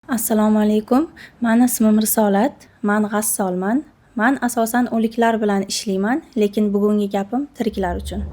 Assalomu alaykum. Mani ismim Risolat. Men g'assolman. Men asosan o'liklar bilan ishlayman, lekin bugungi gapim tiriklar uchun.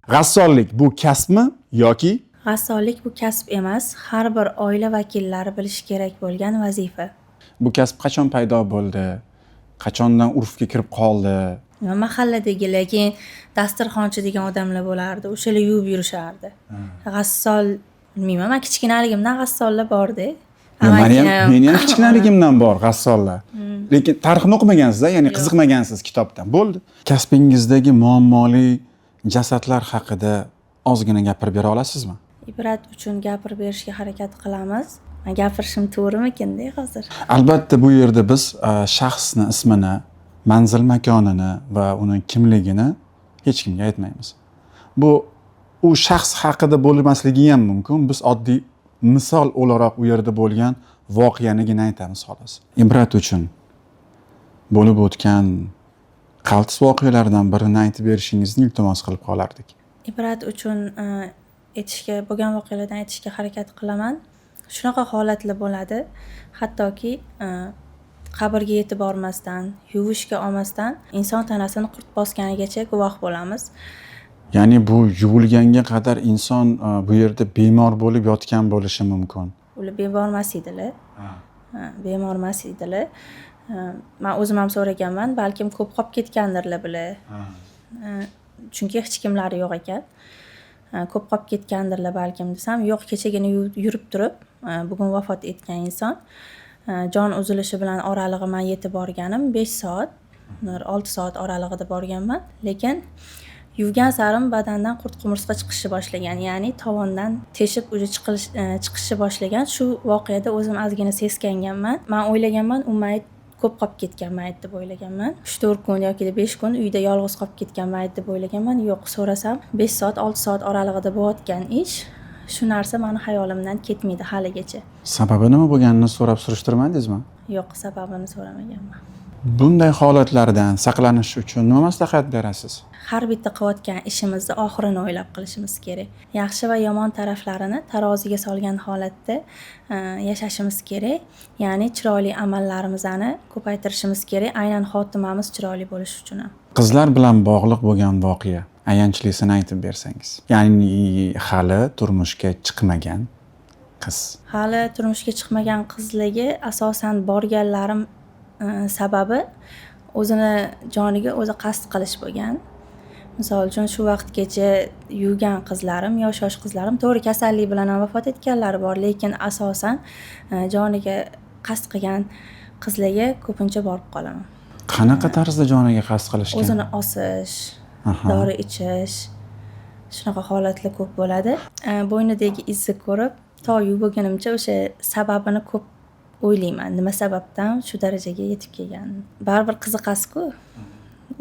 G'assollik bu kasbmi yoki? G'assollik bu kasb emas, har bir oila vakillari bilishi kerak bo'lgan vazifa. Bu kasb qachon paydo bo'ldi? Qachondan urfga kirib qoldi? Mahalladagilar, keyin dasturxonchi degan odamlar bo'lardi. O'shalar yuvib yurishardi. G'assol bilmayman, men kichkinaligimdan g'assollar bordi. Meni ham kichkinaligimdan bor g'assollar. Lekin tarixni o'qimagansiz, ya'ni qiziqmagansiz kitobdan. Bo'ldi. Kasbingizdagi muammoli jasadlar haqida ozgina gapirib bera olasizmi? Ibrat uchun gapirib berishga harakat qilamiz. Men gapirishim to'g'rimikin-da hozir? Albatta bu yerda biz shaxsni ismini, manzil makonini va uning kimligini hech kimga aytmaymiz. Bu u shaxs haqida bo'lmasligi ham mumkin. Biz oddiy misol o'laroq u yerda bo'lgan voqeanigina aytamiz xolos. Ibrat uchun bo'lib o'tgan qaltis voqealardan birini aytib berishingizni iltimos qilib qolardik. Ibrat uchun bo'lgan voqealardan aytishga harakat qilaman. Shunaqa holatlar bo'ladi. Hattoki qabrga yetib bormasdan, yuvishga olmasdan inson tanasini qurt bosganigacha guvoh bo'lamiz. Ya'ni bu yuvilganga qadar inson bu yerda bemor bo'lib yotgan bo'lishi mumkin. Ular bemor emas edilar. Bemor emas edilar. Men o'zim ham so'raganman, balkim ko'p qolib ketgandirlar bular. Chunki hech kimlari yo'q ekan. Ko'p qolib ketgandirlar balkim desam, yo'q, kechagina yurib turib, bugun vafot etgan inson. Jon uzilishi bilan oralig'i men yetib borganim 5 soat, 6 soat oralig'ida borganman, lekin yuvgan sarim badandan qurt qumursqa chiqishni boshlagan, ya'ni tovondan teshib chiqishni boshlagan. Shu voqeada o'zim ozgina seskanganman. Men o'ylaganman, u mayit ko'p qolib ketgan mayit deb o'ylaganman. 3-4 kun yoki 5 kun uyda yolg'iz qolib ketgan mayit deb o'ylaganman. Yo'q, so'rasam 5 soat, 6 soat oralig'ida bo'layotgan ish. Shu narsa meni hayolimdan ketmaydi haligacha. Sababi nima bo'lganini so'rab surishtirmadingizmi? Yo'q, sababini so'ramaganman. Bunday holatlardan saqlanish uchun nima maslahat berasiz? Har bitta qilayotgan ishimizni oxirini o'ylab qilishimiz kerak. Yaxshi va yomon taraflarini taroziga solgan holatda yashashimiz kerak. Ya'ni chiroyli amallarimizni ko'paytirishimiz kerak, aynan xotimamiz chiroyli bo'lishi uchun ham. Qizlar bilan bog'liq bo'lgan voqea, ayanchlisini aytib bersangiz. Ya'ni hali turmushga chiqmagan qiz. Hali turmushga chiqmagan qizlarga asosan borganlarim sababi o'zini joniga o'zi qasd qilish bo'lgan. Misol uchun shu vaqtgacha yurgan qizlarim, yosh qizlarim to'g'ri kasallik bilan ham vafot etganlari bor, lekin asosan joniga qasd qilgan qizlarga ko'pincha borib qolaman. Qanaqa tarzda joniga qasd qilishgan? O'zini osish, dori ichish, shunaqa holatlar ko'p bo'ladi. Bo'ynidagi izni ko'rib, to yuvingunimcha o'sha sababini ko'p o'ylayman, nima sababdan shu darajaga yetib kelgan. Baribir qiziqasiz-ku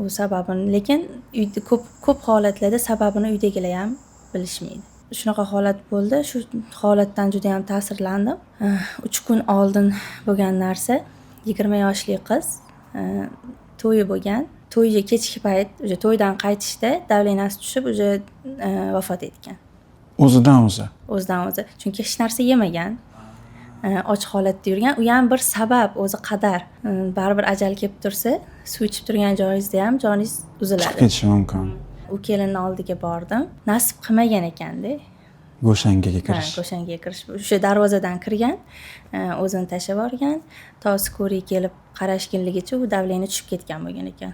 u sababini, lekin uyda ko'p holatlarda sababini uydagilar ham bilishmaydi. Shunaqa holat bo'ldi. Shu holatdan juda ham ta'sirlandim. 3 kun oldin bo'lgan narsa, 20 yoshli qiz to'yi bo'lgan. To'yga kechki payt, o'sha to'ydan qaytishda davlenasi tushib, o'sha vafot etgan. O'zidan o'zi. Chunki hech narsa yemagan. Och holatda yurgan. U ham bir sabab, o'zi qadar. Baribir ajal kelib tursa, suv ichib turgan joyingizda ham joningiz uziladi. Chiqib ketishi mumkin. U kelinning oldiga bordim. Nasib qilmagan ekanda. Go'shangaga kirish. Go'shangaga kirish. O'sha darvozadan kirgan, o'zini tashlab borgan. To skoriy kelib qarashgunligicha u davleni tushib ketgan bo'lgan ekan.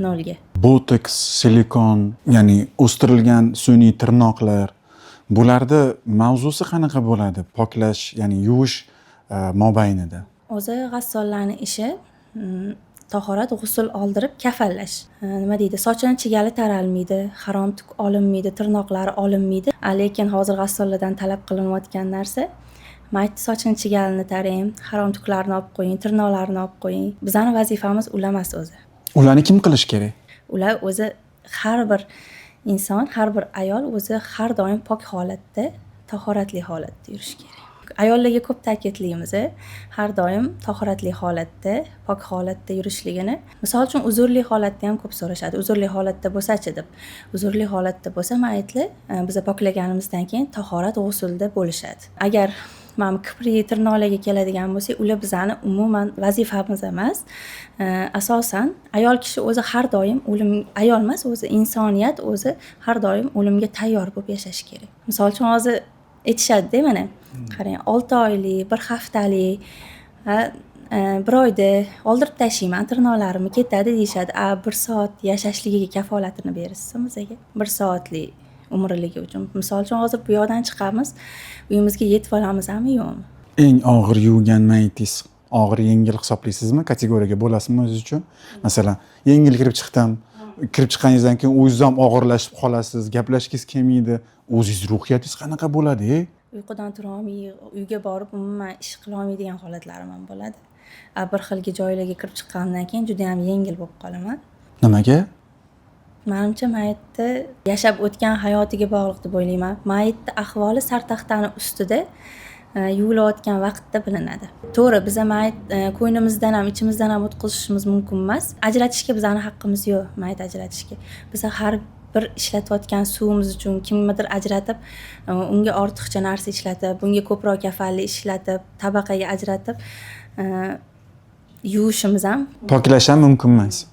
0 ga. Botoks, silikon, ya'ni o'stirilgan sun'iy tirnoqlar. Bularda mavzusi qanaqa bo'ladi? Poklash, ya'ni yuvish mobaynida. O'zi g'assollarning ishi tahorat, g'usl oldirib kafanlash. Nima deydi? Sochini chigali taralmaydi, harom tuk olinmaydi, tirnoqlari olinmaydi. Lekin hozir g'assollardan talab qilinayotgan narsa mayt sochini chigalini tarang, harom tuklarni olib qo'ying, tirnoqlarni olib qo'ying. Bizning vazifamiz ular emas o'zi. Ularni kim qilish kerak? Ular o'zi har bir inson, har bir ayol o'zi har doim pok holatda, tahoratli holatda yurish kerak. ayollarga ko'p ta'kidlaymiz, har doim tahoratli holatda, pok holatda yurishligini. Misol uchun uzrli holatda ham ko'p so'rashadi. Uzrli holatda bo'lsa-chi deb. Uzrli holatda bo'lsa mayitli biz poklaganimizdan keyin tahorat g'usulda bo'lishadi. Agar mana kipri tirnoqlarga keladigan bo'lsak, ular bizani umuman vazifamiz emas. Asosan ayol kishi o'zi har doim ayol emas, o'zi insoniyat o'zi har doim o'limga tayyor bo'lib yashashi kerak. Misol uchun hozir aytishadi-da mana. Qarang, 6 oylik, 1 haftalik, 1 oyda oldirib tashlayman, tirnoqlarimni ketadi deyshadi. 1 soat yashashligiga kafolatini berishsin bizga. 1 soatlik umrligi uchun. Misol uchun hozir bu yoqdan chiqamiz, uyimizga yetib olamizmi, yo'qmi? Eng og'ir yuvgan mayitingiz og'ir yengil hisoblaysizmi? Kategoriyaga bo'lasizmi o'zingiz uchun? Masalan, yengil kirib chiqdim, kirib chiqqaningizdan keyin o'zingiz ham og'irlashib qolasiz, gaplashgingiz kelmaydi. O'zingiz ruhiyatingiz qanaqa bo'ladi? Uyqudan tura olmay, uyga borib umuman ish qila olmaydigan holatlarim ham bo'ladi. Bir xilgi joylarga kirib chiqqandan keyin juda ham yengil bo'lib qolaman. Nimaga? Menimcha mayitni yashab o'tgan hayotiga bog'liq deb o'ylayman. Mayitni ahvoli sartaxtani ustida yuvilayotgan vaqtda bilinadi. To'g'ri, biz mayit ko'ynimizdan ham, ichimizdan ham o'tkazishimiz mumkin emas. Ajratishga bizning haqqimiz yo'q, mayit ajratishga. Biz har bir ishlatayotgan suvimiz uchun kimnidir ajratib, unga ortiqcha narsa ishlatib, bunga ko'proq kafalli ishlatib, tabaqaga ajratib yuvishimiz ham, Poklash ham mumkin emas.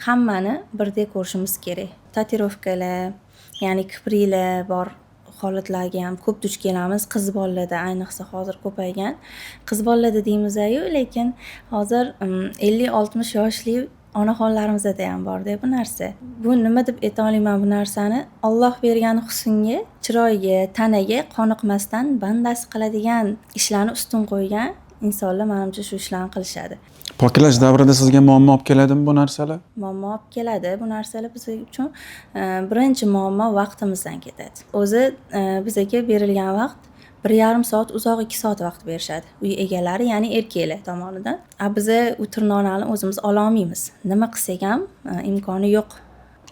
Hammani birdek ko'rishimiz kerak. Tatuirovkalar, ya'ni kiprilar bor holatlarga ham ko'p duch kelamiz. Qiz bolalarda ayniqsa hozir ko'paygan. Qiz bolalarda deymiz-ku, lekin hozir 50-60 yoshli onaxonlarimizda ham bor-da bu narsa. Bu nima deb ayta olaman bu narsani? Alloh bergan husnga, chiroyga, tanaga qoniqmasdan bandasi qiladigan ishlarni ustun qo'ygan insonlar menimcha shu ishlarni qilishadi. Poklash davrida sizga muammo olib keladimi bu narsalar? Muammo olib keladi. Bu narsalar biz uchun birinchi muammo vaqtimizdan ketadi. O'zi bizga berilgan vaqt 1,5 soat, uzoq 2 soat vaqt berishadi. Uy egalari, ya'ni erkaklar tomonidan. Biz u tirnoqlarni o'zimiz ola olmaymiz. Nima qilsak ham imkoni yo'q.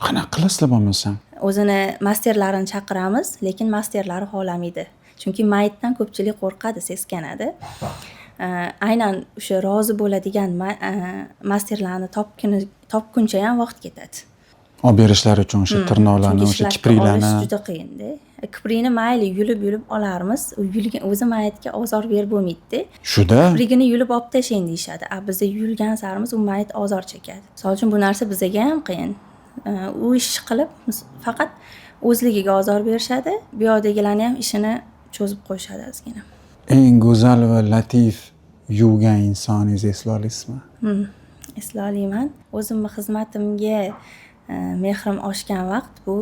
Qanaqa qilasizlar bo'lmasa? O'zini masterlarini chaqiramiz, lekin masterlari xohlamaydi. Chunki mayitdan ko'pchilik qo'rqadi, seskanadi. Aynan o'sha rozi bo'ladigan masterlarni topguncha ham vaqt ketadi. Olib berishlar uchun o'sha tirnoqlarni, o'sha kipriklarni juda qiyin-da. Kiprikni mayli yulib olarmiz. U yulgan o'zi mayitga ozor berib bo'lmaydi-da. Shuda Kiprigini yulib olib tashlang deyshadi. Bizda yulgan sarimiz u mayit ozor chekadi. Misol uchun bu narsa bizga ham qiyin. U ish qilib faqat o'zligiga ozor berishadi. Bu yoqdagilarni ham ishini cho'zib qo'yishadi ozgina. eng go'zal va latif yuvgan insoningizni esla olasizmi? Esla olaman. O'zimning xizmatimga mehrim oshgan vaqt bu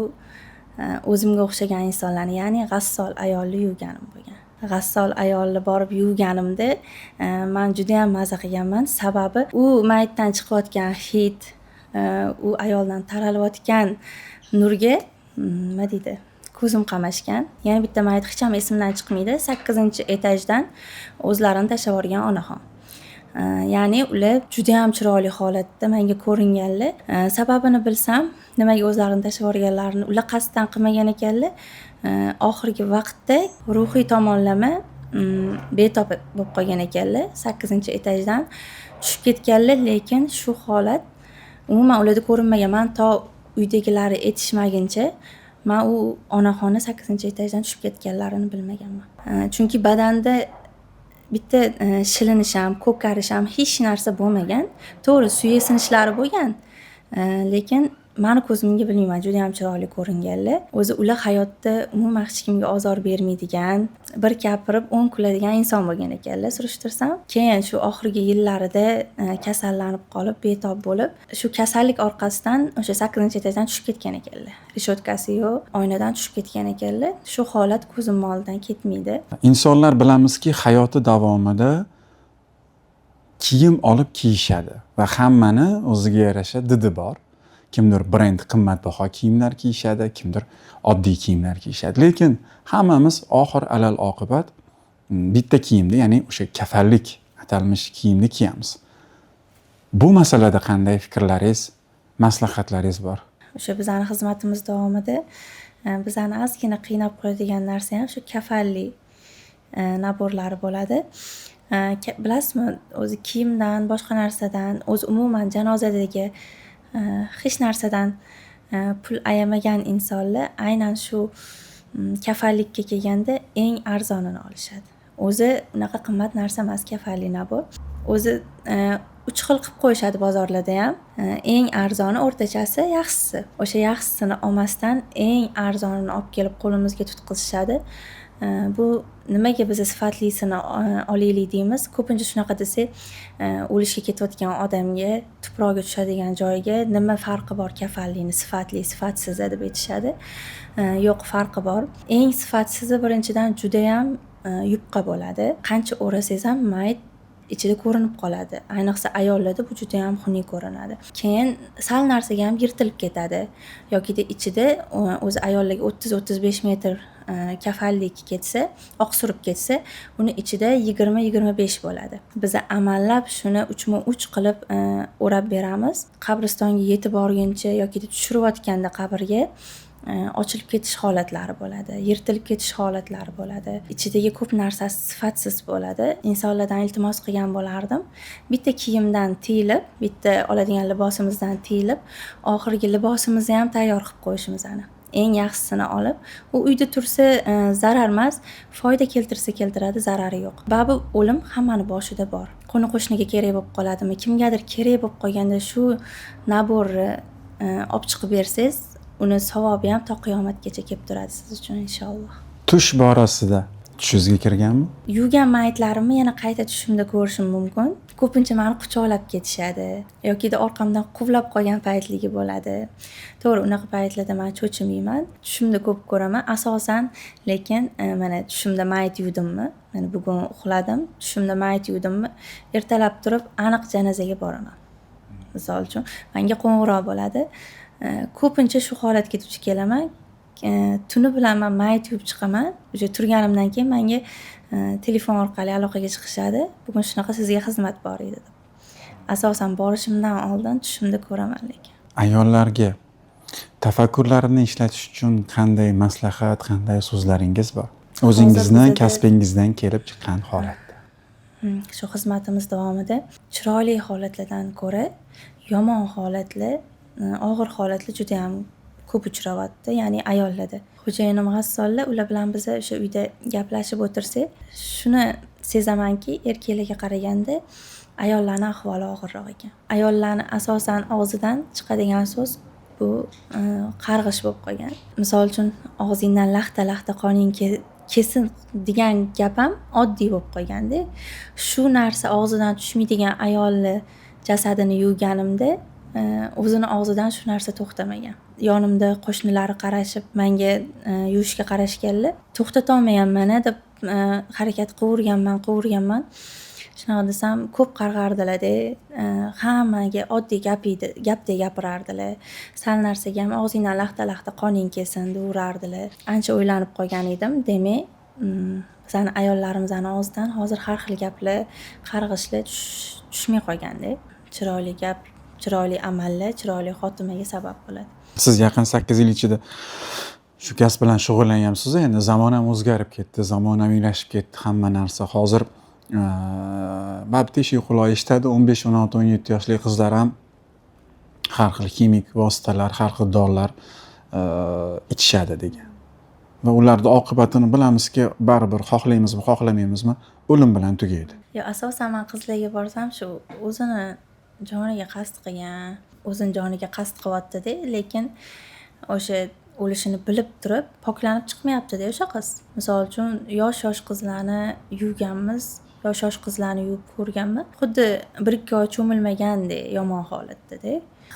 o'zimga o'xshagan insonlarni, ya'ni g'assol ayolni yuvganim bo'lgan. G'assol ayolni borib yuvganimda men juda ham maza qilganman. Sababi u mayitdan chiqayotgan hid, u ayoldan taralayotgan nurga nima deydi? Ko'zim qamashgan. Yana bitta mayit hech ham esimdan chiqmaydi. 8-etajdan o'zlarini tashlab yuborgan onaxon. Ya'ni ular juda ham chiroyli holatda menga ko'ringanlar. Sababini bilsam, nimaga o'zlarini tashlab yuborganlarini ular qasddan qilmagan ekanlar. Oxirgi vaqtda ruhiy tomonlama betob bo'lib qolgan ekanlar. 8-etajdan tushib ketganlar, lekin shu holat umuman ularda ko'rinmagan. Men to uydagilari aytishmaguncha men u onaxonni 8-etajdan tushib ketganlarini bilmaganman. Chunki badanda bitta shilinish ham, ko'karish ham hech narsa bo'lmagan. To'g'ri, suyak sinishlari bo'lgan. Lekin meni ko'zimga bilmayman, juda ham chiroyli ko'ringanlar. O'zi ular hayotda umuman hech kimga ozor bermaydigan, bir gapirib 10 kuladigan inson bo'lgan ekanlar, surishtirsam. Keyin shu oxirgi yillarida kasallanib qolib, betob bo'lib, shu kasallik orqasidan o'sha 8-etajdan tushib ketgan ekanlar. Rishotkasi yo'q, oynadan tushib ketgan ekanlar. Shu holat ko'zim oldidan ketmaydi. Insonlar bilamizki, hayoti davomida kiyim olib kiyishadi va hammani o'ziga yarasha didi bor. Kimdir brend qimmatbaho kiyimlar kiyishadi, kimdir oddiy kiyimlar kiyishadi. Lekin hammamiz oxir alal oqibat bitta kiyimni, ya'ni o'sha kafallik atalmish kiyimni kiyamiz. Bu masalada qanday fikrlaringiz, maslahatlaringiz bor? O'sha bizning xizmatimiz davomida bizani ozgina qiynab qo'yadigan narsa ham shu kafallik. naborlari bo'ladi. Bilasizmi, o'zi kiyimdan, boshqa narsadan, o'zi umuman janozadagi hech narsadan pul ayamagan insonlar aynan shu kafanlikka kelganda eng arzonini olishadi. O'zi unaqa qimmat narsa emas kafanli nabor. O'zi 3 xil qilib qo'yishadi bozorlarda ham. Eng arzoni, o'rtachasi, yaxshisi. O'sha yaxshisini olmasdan eng arzonini olib kelib qo'limizga tutqizishadi. Bu nimaga biz sifatlisini olaylik deymiz? Ko'pincha shunaqa desak, o'lishga ketayotgan odamga tuproqga tushadigan joyga nima farqi bor kafanlini sifatli, sifatsiz deb aytishadi. Yo'q, farqi bor. Eng sifatsizi birinchidan juda ham yupqa bo'ladi. Qancha o'rasangiz ham mayt ichida ko'rinib qoladi. Ayniqsa ayollarda bu juda ham xunuk ko'rinadi. Keyin sal narsaga ham yirtilib ketadi. Yokida ichida o'zi ayollarga 30-35 metr kafanlik ketsa, oqsurib ketsa, uni ichida 20-25 bo'ladi. Biz amallab shuni 3x3 qilib o'rab beramiz. Qabristonga yetib borguncha yoki tushirayotganda qabrga ochilib ketish holatlari bo'ladi, yirtilib ketish holatlari bo'ladi. Ichidagi ko'p narsasi sifatsiz bo'ladi. Insonlardan iltimos qilgan bo'lardim. Bitta kiyimdan tiyilib, bitta oladigan libosimizdan tiyilib, oxirgi libosimizni ham tayyor qilib qo'yishimizni. Eng yaxshisini olib, u uyda tursa zarar emas, foyda keltirsa keltiradi, zarari yo'q. Babi o'lim hammani boshida bor. Qo'ni-qo'shniga kerak bo'lib qoladimi? Kimgadir kerak bo'lib qolganda shu naborni olib chiqib bersangiz, uni savobi ham to qiyomatgacha kelib turadi siz uchun inshaalloh. Tush borasida tushingizga kirganmi? Yuvgan maytlarimni yana qayta tushimda ko'rishim mumkin. Ko'pincha meni quchoqlab ketishadi yoki orqamdan quvlab qolgan paytligi bo'ladi. To'g'ri, unaqa paytlarda men cho'chimayman. Tushimda ko'p ko'raman. Asosan, lekin mana tushimda mayt yuvdimmi? Mana bugun uxladim, tushimda mayt yuvdimmi? Ertalab turib aniq janozaga boraman. Misol uchun, menga qo'ng'iroq bo'ladi. Ko'pincha shu holatga duch kelaman. Tuni bilan men mayt yuvib chiqaman. O'sha turganimdan keyin menga telefon orqali aloqaga chiqishadi. Bugun shunaqa sizga xizmat bor edi deb. Asosan borishimdan oldin tushimda ko'raman lekin. Ayollarga tafakkurlarini ishlatish uchun qanday maslahat, qanday so'zlaringiz bor? O'zingizni kasbingizdan kelib chiqqan holatda. Shu xizmatimiz davomida chiroyli holatlardan ko'ra yomon holatlar, og'ir holatlar juda ham ko'p uchrayapti, ya'ni ayollarda. Xo'jayinim g'assollar, ular bilan biz o'sha uyda gaplashib o'tirsak, shuni sezamanki, erkaklarga qaraganda ayollarning ahvoli og'irroq ekan. Ayollarni asosan og'zidan chiqadigan so'z bu qarg'ish bo'lib qolgan. Misol uchun, og'zingdan laxta qoning kesin degan gap ham oddiy bo'lib qolganda, shu narsa og'zidan tushmaydigan ayolni jasadini yuvganimda o'zini og'zidan shu narsa to'xtamagan. Yonimda qo'shnilari qarashib, menga yuvishga qarashganlar, to'xtata olmayapman deb harakat qilaverganman. Shunaqa desam, ko'p qarg'ardilar-da. Hammaga oddiy gapdek gapirardilar. Sal narsaga ham og'zingdan laxta qoning kelsin deyaverardilar. Ancha o'ylanib qolgan edim. Demak, bizning ayollarimizni og'zidan hozir har xil gaplar, qarg'ishlar tushmay qolganda. Chiroyli gap, chiroyli amallar, chiroyli xotimaga sabab bo'ladi. Siz yaqin 8 yil ichida shu kasb bilan shug'ullanyapsiz. Endi zamon ham o'zgarib ketdi, zamonaviylashib ketdi hamma narsa. Hozir bab-teshik qulay eshitadi, 15, 16, 17 yoshli qizlar ham har xil kimik vositalar, har xil dorilar ichishadi degan. Va ularning oqibatini bilamizki, baribir xohlaymizmi, xohlamaymizmi, o'lim bilan tugaydi. Asosan men qizlarga borsam, shu o'zini joniga qasd qilgan, o'zini joniga qasd qilyapti-da, lekin o'sha o'lishini bilib turib poklanib chiqmayapti-da o'sha qiz. Misol uchun, yosh qizlarni yuvganmiz, yosh qizlarni yuvib ko'rganmi? Xuddi 1-2 oy cho'milmagandek yomon holatda-da.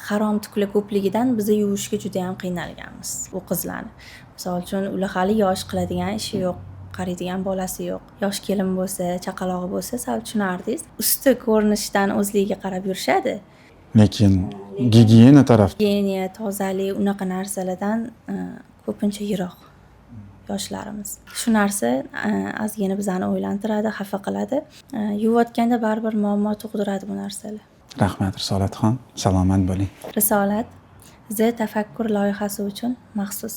Harom tukla ko'pligidan biz yuvishga juda ham qiynalganmiz bu qizlarni. Misol uchun, ular hali yosh, qiladigan ishi yo'q, qaraydigan bolasi yo'q. Yosh kelin bo'lsa, chaqalog'i bo'lsa, sal tushunardingiz. Usti ko'rinishdan o'zligiga qarab yurishadi. Lekin gigiyena tarafdan, gigiyena, tozalik, unaqa narsalardan ko'pincha yiroq yoshlarimiz. Shu narsa ozgina bizani o'ylantiradi, xafa qiladi. Yuvayotganda baribir muammo tug'diradi bu narsalar. Rahmat Risolatxon, salomat bo'ling. Risolat Z tafakkur loyihasi uchun maxsus